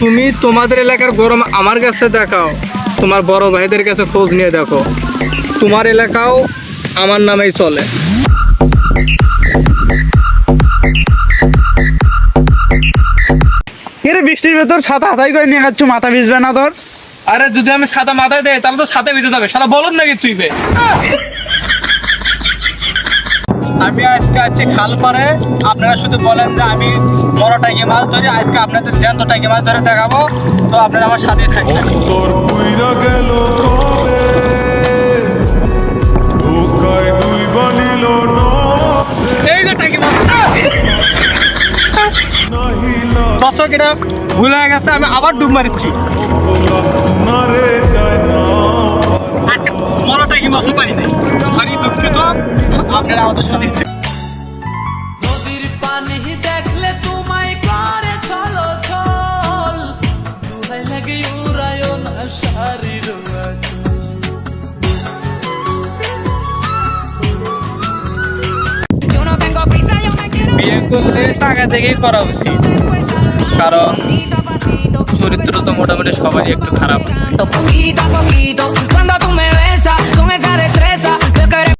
তুমি তোমাদের এলাকার গরম আমার কাছে দেখাও, তোমার বড় ভাইদের কাছে খোঁজ নিয়ে দেখো, তোমার এলাকাও আমার নামেই চলে। এরে বৃষ্টির ভেতর ছাতা হাতাই করে নিয়ে যাচ্ছ, মাথা ভিজবে না তোর? আরে যদি আমি সাদা মাথায় দেয় তাহলে তো সাথে ভিজে যাবে, সাদা বলদ নাকি তুই বে? আমি আজকে আছি খাল পারে, আপনারা শুধু বলেন যে আমি বড় টাইগে মাছ ধরি, আজকে আপনাদের জ্যান্ত টাইগে মাছ ধরে দেখাবো, তো আপনারা আমার সাথে থাকবেন। তোর পুইরা গেল কবে, ধোকায় দুই বানিল এই যে টাইগে মাছ নাহিলা দর্শক, এটা ভুল হয়ে গেছে, আমি আবার ডুব মারিচ্ছি। মারে যায় না আজকে বড় টাইগে মাছও পারি নাই, আমি দুঃখিত, আপনারা আমাদের সাথে। নদীর পানি দেখলে তোমায় করে চলো চল, দুহাই লাগে উড়ায় না শাড়ির বিয়ে করলে টাকা দেখেই করা উচিত, কারণ চরিত্র তো মোটামুটি সবারই একটু খারাপ আছে। poquito a poquito